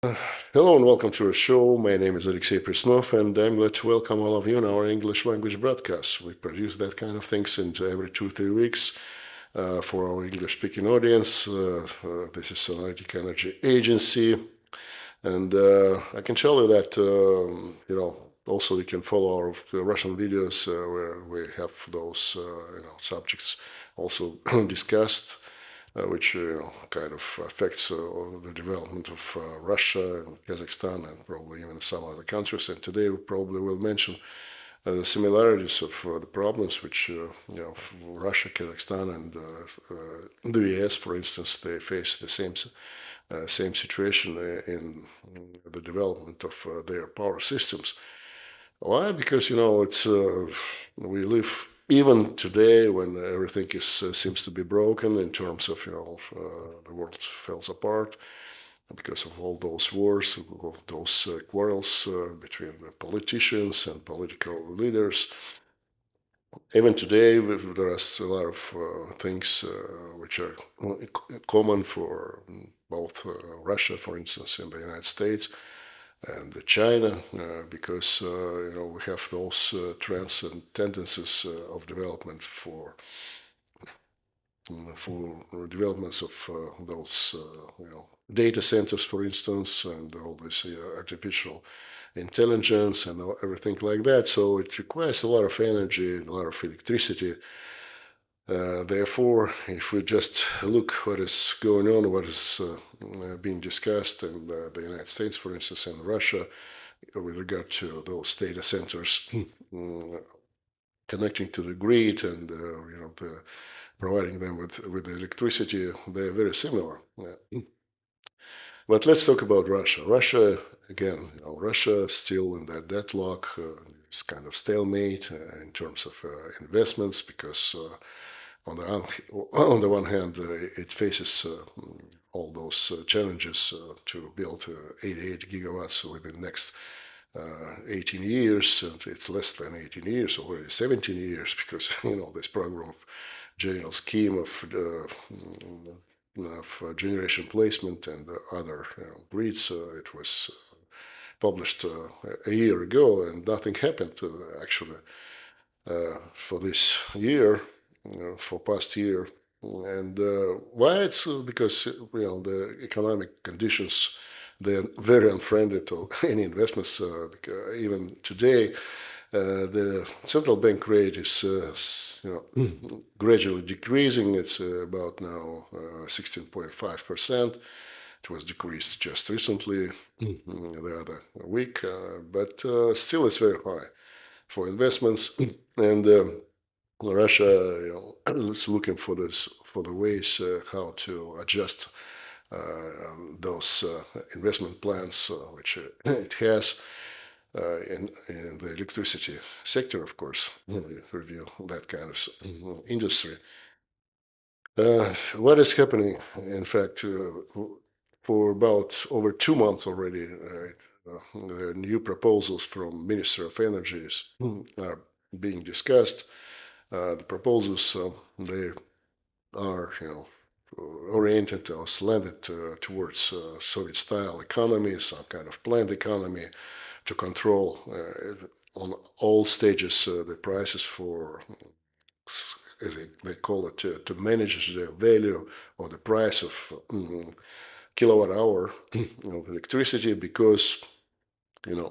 Uh, Hello and welcome to our show. My name is Alexey Presnov, and I'm glad to welcome all of you in our English language broadcast. We produce that kind of things into every 2-3 weeks for our English-speaking audience. This is Analytic Energy Agency, and I can tell you that also you can follow our Russian videos where we have those subjects also discussed which kind of affects the development of Russia and Kazakhstan and probably even some other countries. And today we probably will mention the similarities of the problems which Russia, Kazakhstan, and the US, for instance, they face the same situation in the development of their power systems. Why? Because it's we live even today when everything is seems to be broken in terms of the world falls apart because of all those wars, of those quarrels between the politicians and political leaders. Even today, there are a lot of things which are common for both Russia, for instance, and the United States and China, because we have those trends and tendencies of development for developments of those data centers, for instance, and all this artificial intelligence and everything like that. So it requires a lot of energy, a lot of electricity. Therefore, if we just look what is going on, what is being discussed in the United States, for instance, and Russia, with regard to those data centers connecting to the grid and providing them with electricity, they're very similar. But let's talk about Russia. Russia again, Russia still in that deadlock. It's kind of stalemate in terms of investments because on the one hand, it faces all those challenges to build 88 gigawatts within the next 18 years, and it's less than 18 years, already 17 years, because this program of general scheme of generation placement and other grids, it was published a year ago, and nothing happened actually for this year, for past year. And why? It's because the economic conditions, they're very unfriendly to any investments. Even today, the central bank rate is gradually decreasing. It's about now 16.5%. It was decreased just recently, the other week, but still it's very high for investments. And Russia, is looking for the ways how to adjust those investment plans which it has in the electricity sector, of course. Review that kind of industry. What is happening, in fact, for about over 2 months already, the new proposals from Minister of Energy are being discussed. The proposals, they are, oriented or slanted towards Soviet-style economy, some kind of planned economy to control on all stages the prices for, as they call it, to manage the value or the price of kilowatt hour of electricity, because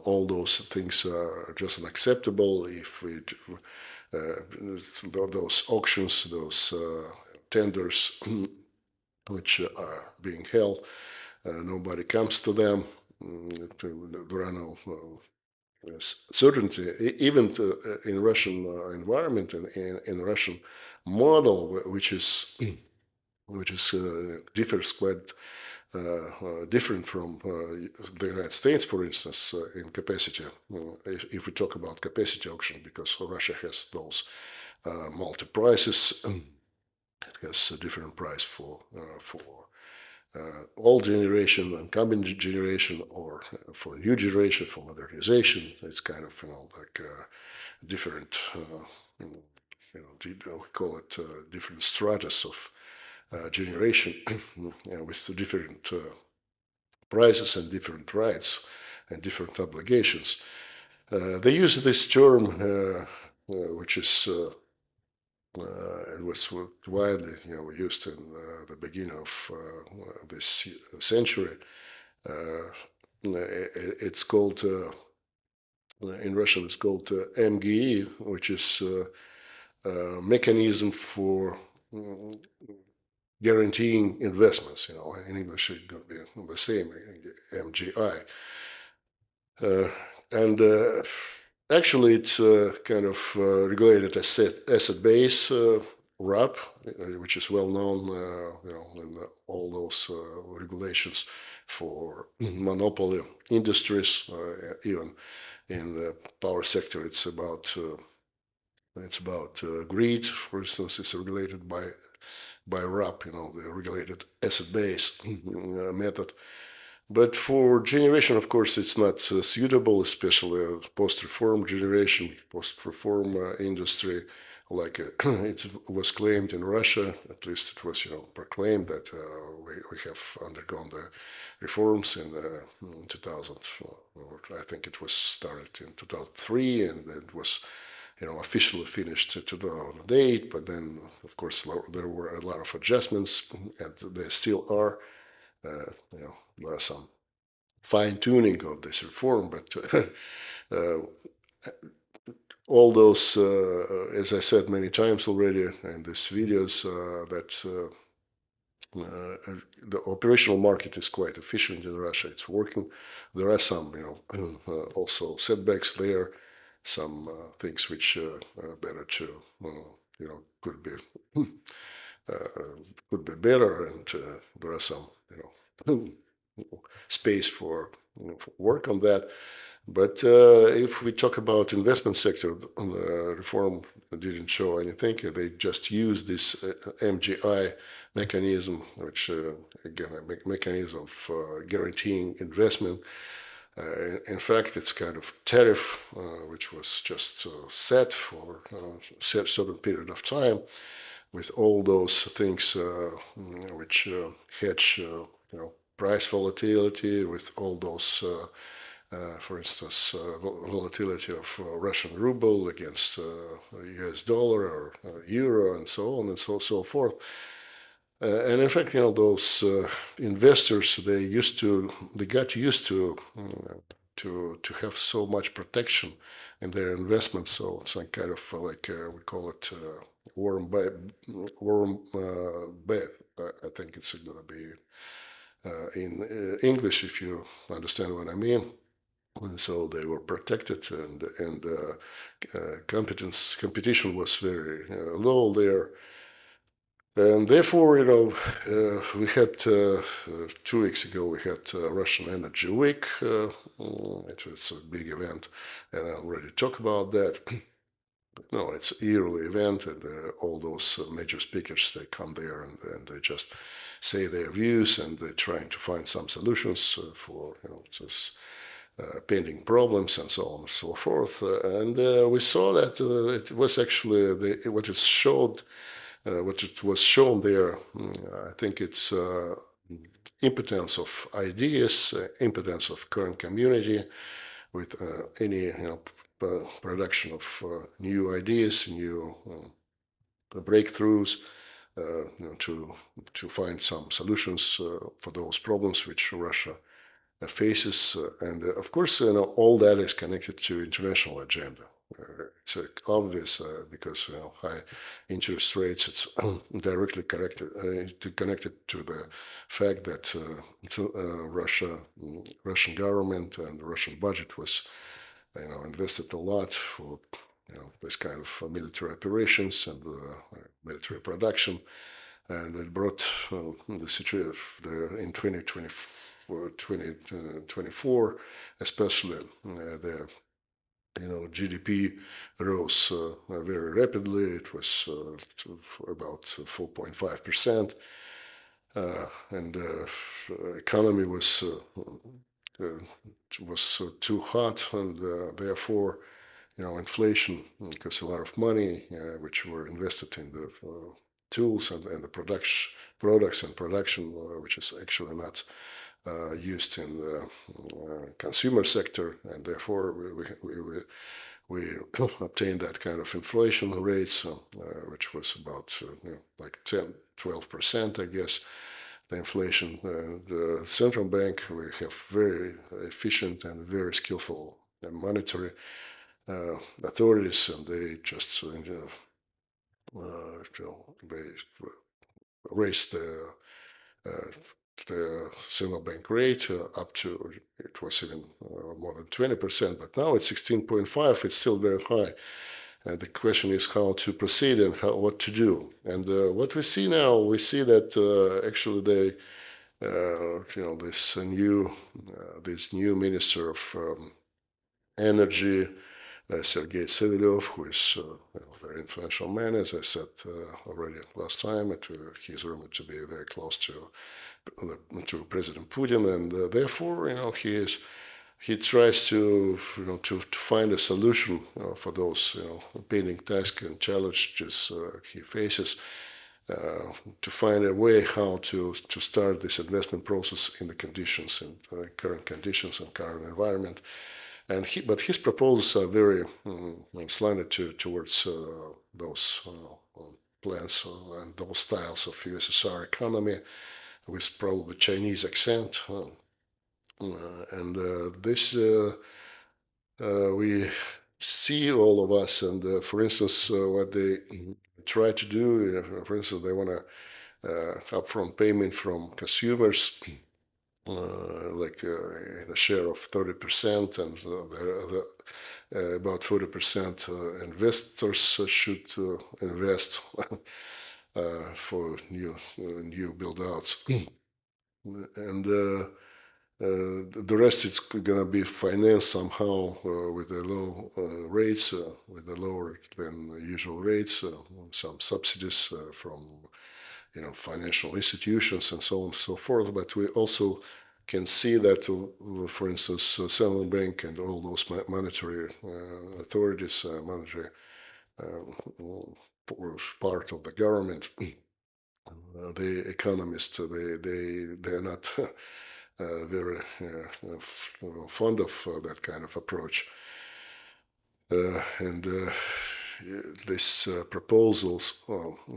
all those things are just unacceptable if we those auctions, those tenders which are being held, nobody comes to them. There are no certainty, even in Russian environment and in Russian model, which is differs quite different from the United States, for instance, in capacity. If we talk about capacity auction, because Russia has those multi prices, it has a different price for old generation, incumbent generation, or for new generation, for modernization. It's kind of like different. We call it different stratus of generation with different prices and different rights and different obligations. They use this term, which is it was widely, used in the beginning of this century. It's called in Russian. It's called MGE, which is mechanism for guaranteeing investments. In English it could be the same, MGI. And actually, it's kind of regulated asset base RAP, which is well known, in all those regulations for monopoly industries, even in the power sector. It's about grid, for instance, is regulated by RAP, the regulated asset base method. But for generation, of course, it's not suitable, especially post-reform generation, post-reform industry. Like it was claimed in Russia, at least it was, proclaimed that we have undergone the reforms in 2000. I think it was started in 2003, and it was, officially finished in 2008. But then, of course, there were a lot of adjustments, and there still are. There are some fine-tuning of this reform, but all those, as I said many times already in these videos, that the operational market is quite efficient in Russia. It's working. There are some, also setbacks there, some things which are better to, could be better, and there are some, space for work on that. But if we talk about investment sector, reform didn't show anything. They just used this MGI mechanism, which again a mechanism for guaranteeing investment. In fact, it's kind of tariff which was just set for a certain period of time, with all those things which hedge, price volatility, with all those, for instance, volatility of Russian ruble against US dollar or euro, and so on and so forth. And in fact, those investors, they got used to have so much protection in their investments. So it's like kind of like we call it warm bed. I think it's going to be in English, if you understand what I mean. And so they were protected, and competition was very low there. And therefore, we had 2 weeks ago, we had Russian Energy Week. It was a big event, and I already talked about that. No, it's an yearly event, and all those major speakers, they come there and they just say their views, and they're trying to find some solutions for just pending problems and so on and so forth. And we saw that it was actually what it showed. What it was shown there, I think it's impotence of ideas, impotence of current community, with any production of new ideas, new breakthroughs, to find some solutions for those problems which Russia faces. And of course, all that is connected to international agenda. It's obvious because high interest rates, it's directly connected to the fact that Russian government and the Russian budget was invested a lot for this kind of military operations and military production, and it brought the situation in 2024, especially the GDP rose very rapidly. It was about 4.5%, and economy was too hot, and therefore, inflation, because a lot of money which were invested in the tools and the products and production, which is actually not used in the consumer sector, and therefore we obtained that kind of inflation rates, which was about like 10, 12%, I guess. The inflation, the central bank, we have very efficient and very skillful monetary authorities, and they just they raised uh, the central bank rate up to, it was even more than 20%, but now it's 16.5. It's still very high. And the question is how to proceed and what to do. And what we see now, we see that actually they, this new minister of energy, Sergei Sevilyov, who is a very influential man, as I said already last time. He's rumored to be very close to President Putin, and therefore, he tries to find a solution for those pending tasks and challenges he faces, to find a way how to start this investment process in the conditions and current conditions and current environment. But his proposals are very slanted towards those plans and those styles of USSR economy with probably Chinese accent. And this we see all of us. And for instance, what they try to do, for instance, they want to upfront payment from consumers, like in a share of 30%, and about 40% investors should invest for new build-outs. And the rest is going to be financed somehow with the low rates, with the lower than usual rates, some subsidies from financial institutions and so on and so forth. But we also can see that, for instance, central bank and all those monetary authorities, monetary part of the government, the economists, they're not very fond of that kind of approach. And these proposals,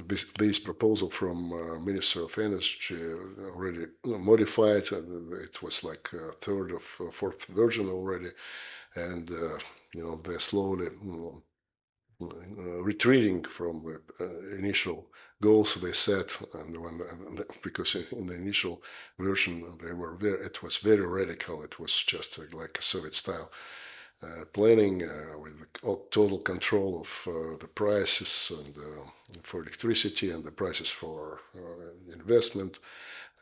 this proposal from Minister of Energy already modified. It was like a third or fourth version already, and they're slowly retreating from the initial goals they set. And because in the initial version it was very radical. It was just like a Soviet style planning with total control of the prices and for electricity and the prices for investment,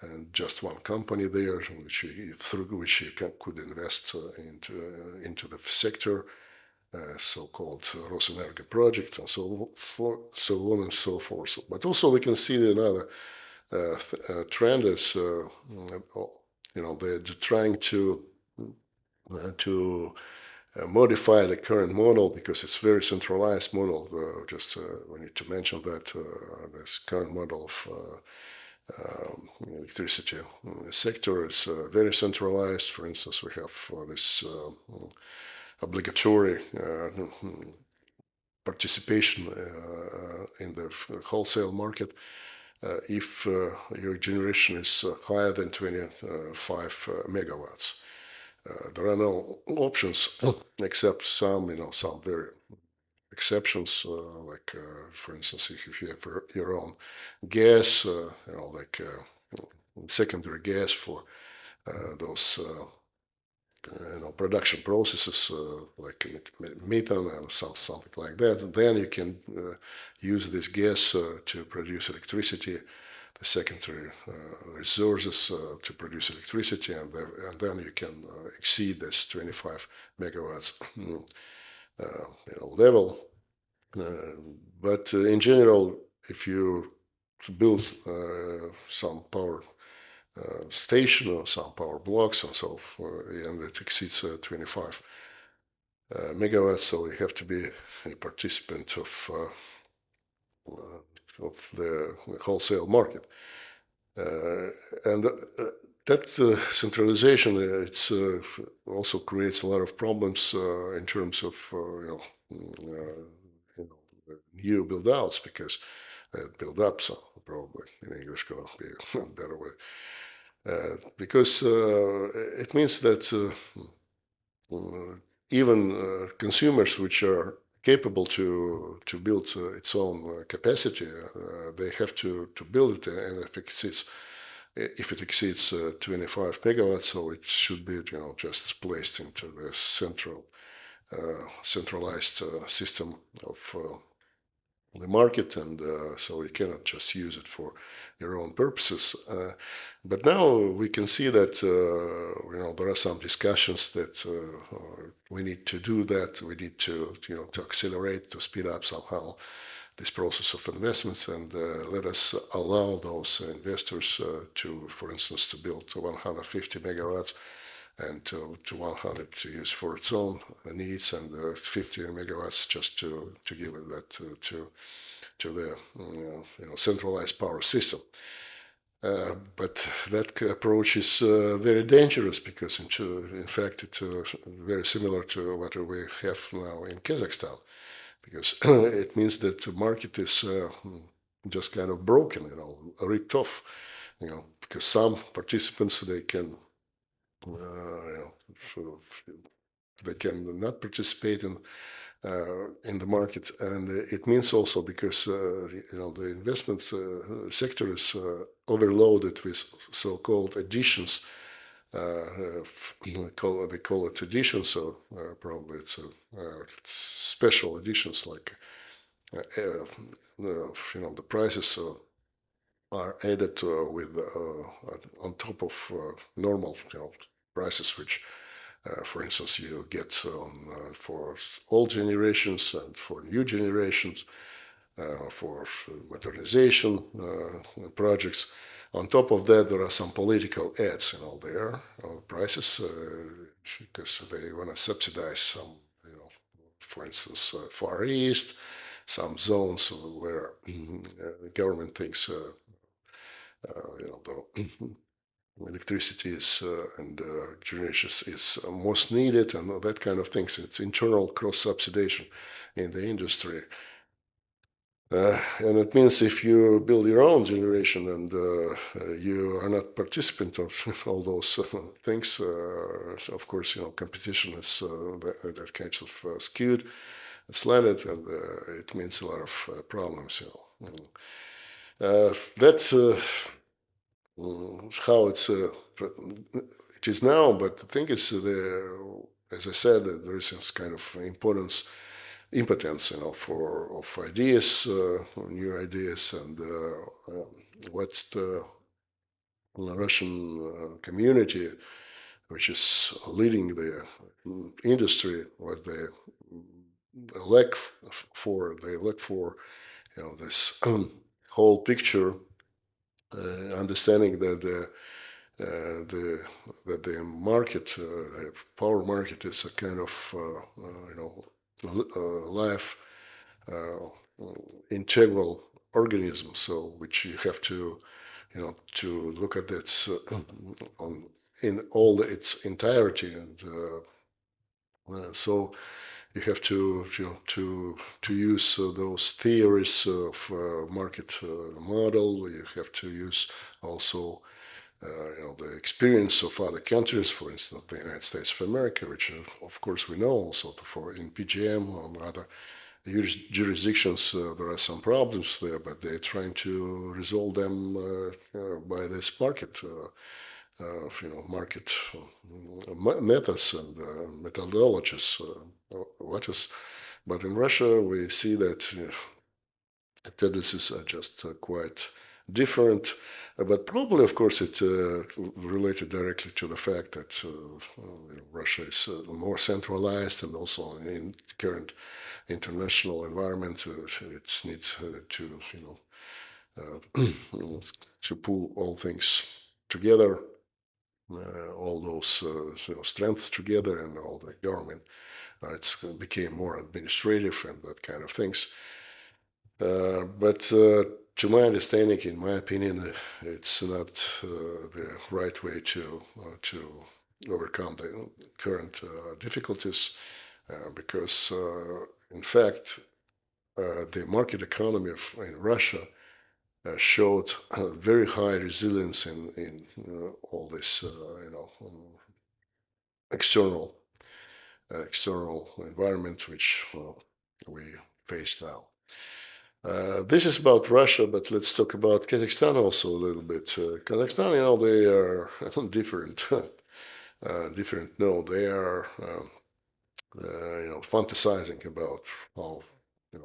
and just one company there through which you could invest into the sector, so-called Rosenergy project, and so on and so forth. But also we can see another trend is, they're trying to modify the current model because it's very centralized model. We need to mention that this current model of electricity sector is very centralized. For instance, we have this obligatory participation in the wholesale market if your generation is higher than 25 megawatts. There are no options except some very exceptions, like for instance, if you have your own gas, like secondary gas for those production processes, like methane and something like that. Then you can use this gas to produce electricity, the secondary resources to produce electricity, and then you can exceed this 25 megawatts level. But in general, if you build some power station or some power blocks and so forth, and it exceeds 25 megawatts, so you have to be a participant of the wholesale market. And that centralization, it's also creates a lot of problems in terms of new build-outs, because build-ups, so probably in English gonna be a better way, because it means that even consumers which are capable to build its own capacity, they have to build it, and if it exceeds 25 megawatts, so it should be just placed into the centralized system of the market, and so you cannot just use it for your own purposes. But now we can see that there are some discussions that we need to do that. We need to to accelerate, to speed up somehow this process of investments, and let us allow those investors to, for instance, to build 150 megawatts and to 100 to use for its own needs, and 50 megawatts just to give it that to the centralized power system. But that approach is very dangerous, because in fact it's very similar to what we have now in Kazakhstan, because it means that the market is just kind of broken, ripped off, because some participants, they can sort of, they can not participate in the market, and it means also because the investment sector is overloaded with so-called additions. They call it additions, so probably it's special additions, like the prices are added with on top of normal prices, which for instance, you get for old generations and for new generations, for modernization projects. On top of that, there are some political ads, there prices, because they want to subsidize some, for instance, Far East, some zones where the government thinks, the electricity is and generation is most needed, and that kind of things. It's internal cross subsidization in the industry, and it means if you build your own generation and you are not participant of all those things, so of course competition is that kind of skewed, slanted, and it means a lot of problems. That's how it is now. But the thing is, as I said, there is this kind of impotence, for of ideas, new ideas, and what's the Russian community, which is leading the industry, what they lack for. They look for, this whole picture, understanding that the market, power market, is a kind of life integral organism. So which you have to look at it in all its entirety, and so you have to use those theories of market model. You have to use also the experience of other countries, for instance, the United States of America, which of course we know also for in PGM and other jurisdictions, there are some problems there, but they're trying to resolve them by this market. Market methods and methodologies. But in Russia, we see that tendencies are just quite different. But probably, of course, it related directly to the fact that Russia is more centralized, and also in current international environment, it needs to to pull all things together, all those strengths together, and all the government. It became more administrative and that kind of things. But to my understanding, in my opinion, it's not the right way to overcome the current difficulties, because in fact the market economy in Russia showed very high resilience in all this external external environment which we face now. This is about Russia, but let's talk about Kazakhstan also a little bit. Kazakhstan, they are different. Different. No, they are, fantasizing about how,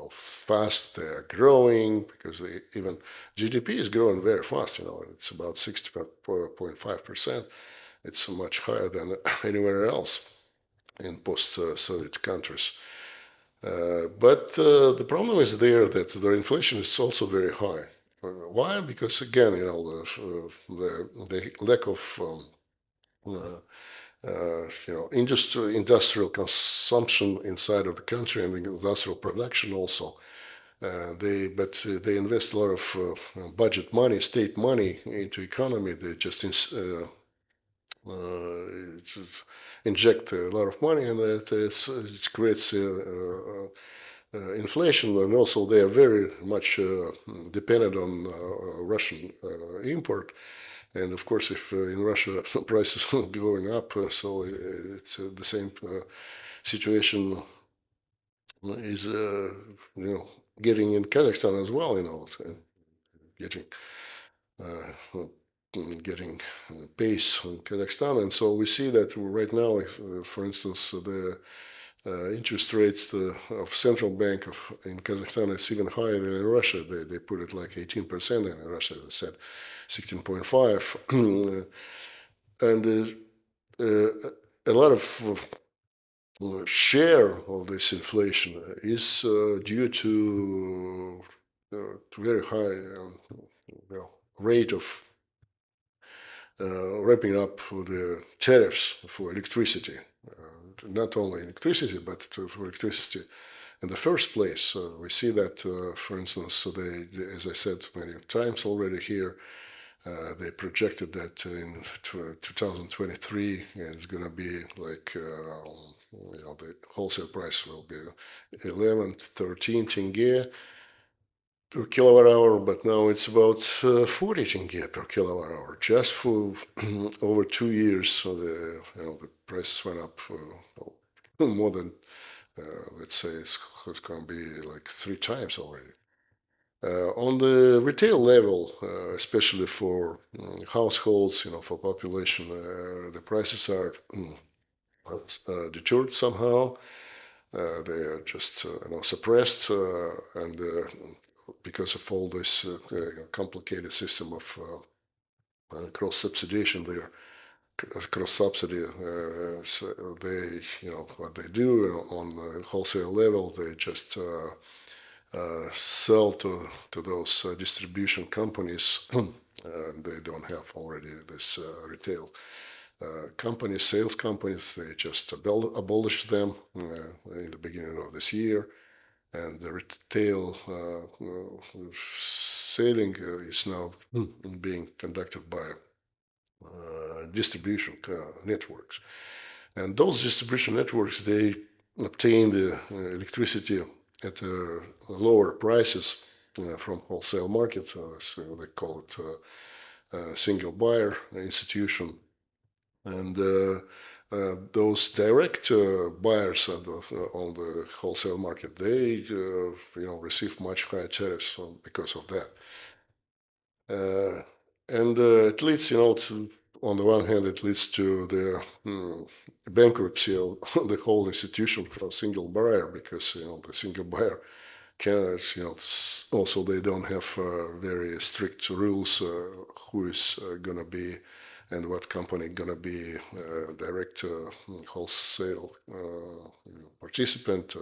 fast they are growing, because even GDP is growing very fast. It's about 60.5%. It's much higher than anywhere else in post-Soviet countries. But the problem is there that their inflation is also very high. Why? Because again, the lack of industrial consumption inside of the country and industrial production also. They invest a lot of budget money, state money into economy. They just inject a lot of money, and it creates inflation, and also they are very much dependent on Russian import. And of course, if in Russia prices are going up, so it's the same situation is getting in Kazakhstan as well. Getting uh, getting pace in Kazakhstan, and so we see that right now, if, for instance, the interest rates of central bank in Kazakhstan is even higher than in Russia. They put it like 18%, and in Russia, they said 16.5. And a lot of share of this inflation is due to very high rate of ramping up the tariffs for electricity. Not only electricity, but for electricity in the first place. We see that, for instance, as I said many times already here, they projected that in 2023 it's going to be like, the wholesale price will be 11, 13 tenge per kilowatt hour, but now it's about 40 tenge per kilowatt hour. Just for over 2 years, so the prices went up more than, let's say, it's going to be like 3 times already. On the retail level, especially for households, for population, the prices are deterred somehow. They are just suppressed, and because of all this complicated system of cross subsidization, there cross subsidy. So they, what they do on the wholesale level, they just sell to those distribution companies. They don't have already this retail companies, sales companies. They just abolished them in the beginning of this year, and the retail selling is now being conducted by distribution networks. And those distribution networks, they obtain the electricity at lower prices from wholesale market. So they call it single buyer institution. And those direct buyers on the wholesale market, they receive much higher tariffs because of that. And it leads, on the one hand, it leads to the bankruptcy of the whole institution for a single buyer, because the single buyer can, also they don't have very strict rules who is going to be and what company going to be direct wholesale participant.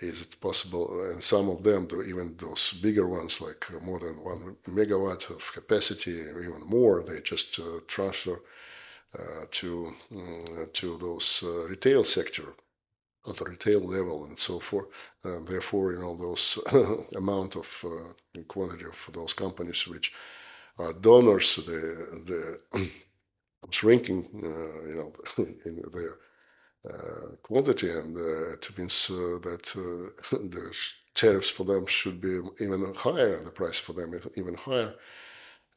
Is it possible? And some of them, even those bigger ones, like more than 1 megawatt of capacity, or even more, they just transfer to those retail sector. at the retail level and so forth. Therefore, those amount of quantity of those companies which are donors, the shrinking, in their quantity, and it means that the tariffs for them should be even higher, the price for them even higher,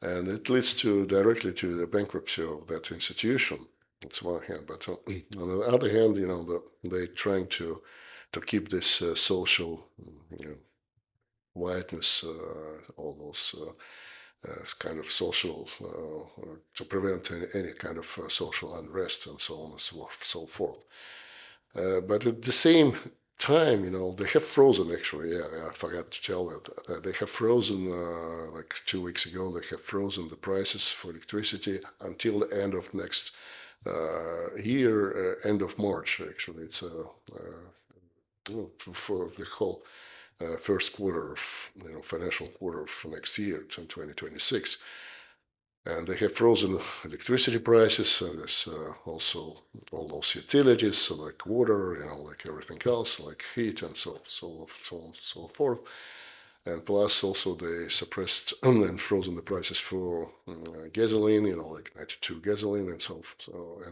and it leads directly to the bankruptcy of that institution. That's one hand, but on the other hand, they're trying to keep this social, whiteness, all those kind of social, to prevent any kind of social unrest and so on and so forth. But at the same time, they have frozen, actually. Yeah, I forgot to tell that. They have frozen, like 2 weeks ago, they have frozen the prices for electricity until the end of next year, end of March, actually. It's for the whole first quarter of, financial quarter of next year, 2026. And they have frozen electricity prices. There's also all those utilities, so like water, like everything else, like heat and so forth. And plus, also they suppressed and frozen the prices for gasoline, like 92 gasoline and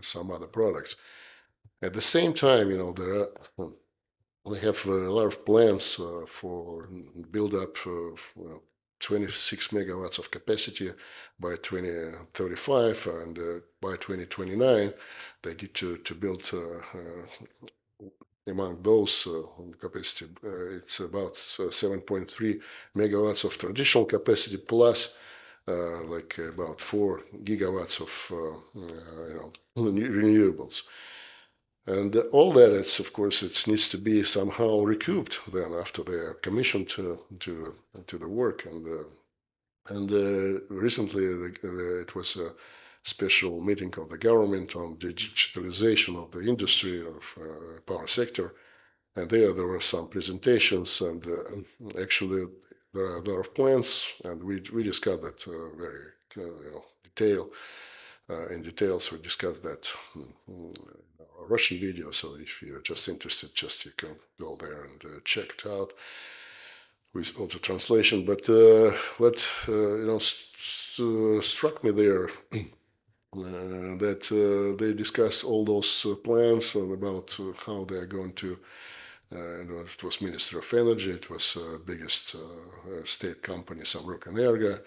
some other products. At the same time, they have a lot of plans for build up of 26 megawatts of capacity by 2035, and by 2029 they need to build among those capacity, it's about 7.3 megawatts of traditional capacity plus like about 4 gigawatts of renewables. And all that, it's of course, it needs to be somehow recouped then after they are commissioned to the work. And recently it was a special meeting of the government on the digitalization of the industry of power sector, and there were some presentations, and actually there are a lot of plans, and we discussed that very detail. In details, we discussed that a Russian video. So if you're just interested, you can go there and check it out with auto translation. But what struck me there, that they discussed all those plans and about how they are going to. It was Ministry of Energy. It was biggest state company, Samruk Energo,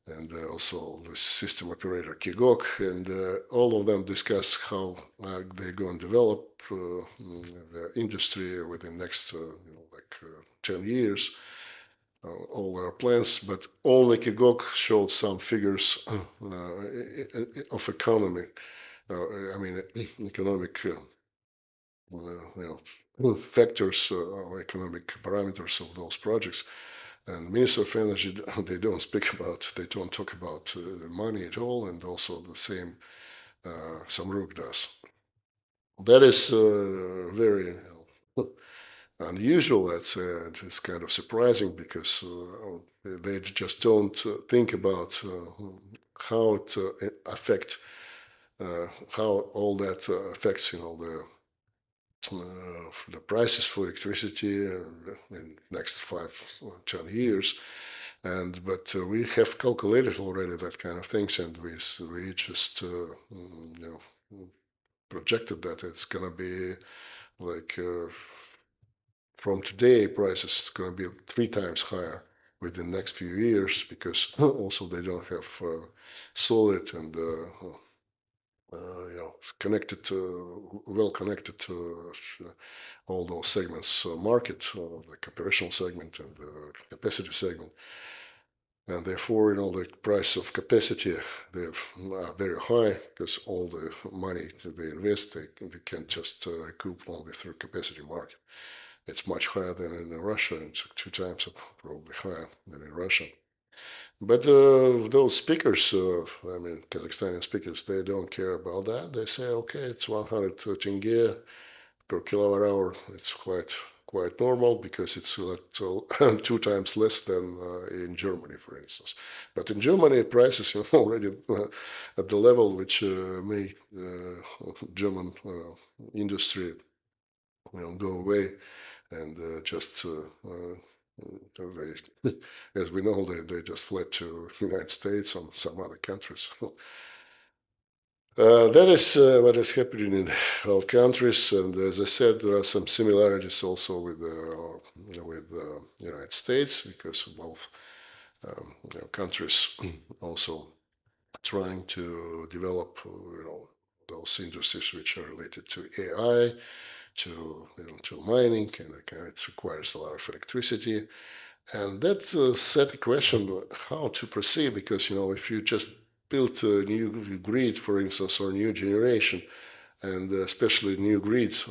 and also the system operator Kigok, and all of them discussed how they're going to develop the industry within next 10 years, all our plans, but only Kigok showed some figures of economy, economic factors or economic parameters of those projects. And Minister of Energy, they don't talk about the money at all, and also the same Samruk does. That is very unusual. It's kind of surprising, because they just don't think about how it affect, how all that affects, the prices for electricity in next 5 or 10 years. But we have calculated already that kind of things, and we just projected that it's gonna be like from today prices going to be 3 times higher within the next few years, because also they don't have solid and connected, well connected to all those segments, market, like operational segment and capacity segment. And therefore, the price of capacity, they are very high, because all the money they invest, they can't just recoup only through capacity market. It's much higher than in Russia. It's 2 times probably higher than in Russia. But those speakers, Kazakhstani speakers, they don't care about that. They say, okay, it's 100 tenge per kilowatt hour. It's quite normal, because it's 2 times less than in Germany, for instance. But in Germany, prices are already at the level which make German industry go away and they, as we know, they just fled to United States or some other countries. That is what is happening in all countries, and as I said, there are some similarities also with the United States because both countries also trying to develop those industries which are related to AI, to mining, and it requires a lot of electricity. And that set a question how to proceed, because if you just build a new grid, for instance, or new generation, and especially new grids,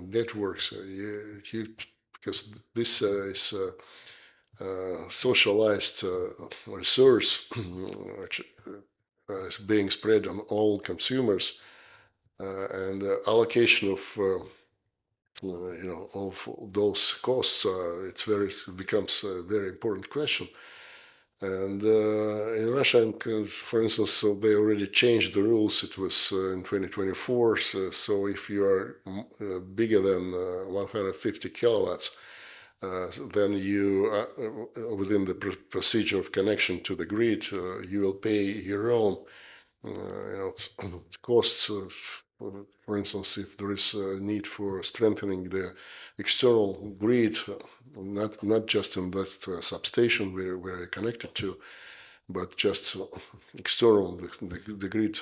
networks, because this is socialized resource which is being spread on all consumers, and allocation of those costs, it becomes a very important question. And in Russia, for instance, so they already changed the rules. It was in 2024. So if you are bigger than 150 kilowatts, then you, within the procedure of connection to the grid, you will pay your own costs. For instance, if there is a need for strengthening the external grid, not just in that substation where we're connected to, but just external, the grid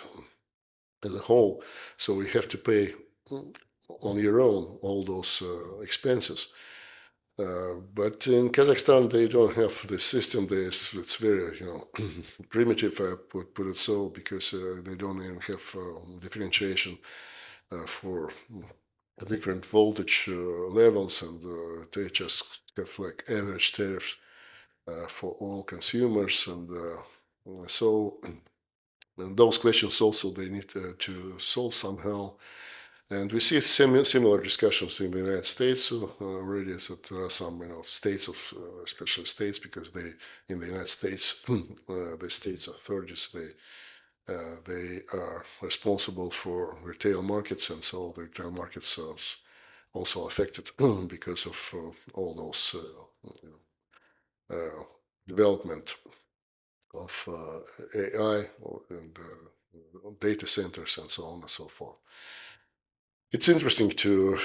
as a whole. So we have to pay on your own all those expenses. But in Kazakhstan, they don't have the system. It's very, primitive, I put it so, because they don't even have differentiation for the different voltage levels, and they just have like average tariffs for all consumers. And so and those questions also they need to solve somehow. And we see similar discussions in the United States already. That there are some, states of special states, because in the United States, the states authorities, they are responsible for retail markets, and so the retail markets are also affected because of all those development of AI and data centers and so on and so forth. It's interesting to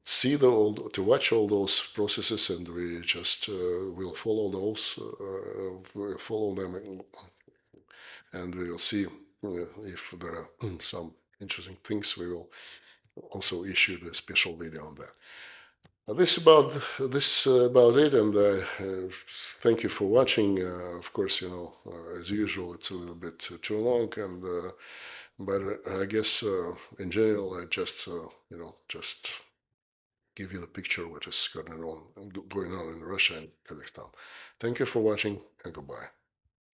see to watch all those processes, and we just will follow those, we'll follow them, and we will see if there are some interesting things. We will also issue a special video on that. This about it, and thank you for watching. Of course, as usual, it's a little bit too long, and but I guess in general, I just just give you the picture of what is going on in Russia and Kazakhstan. Thank you for watching, and goodbye.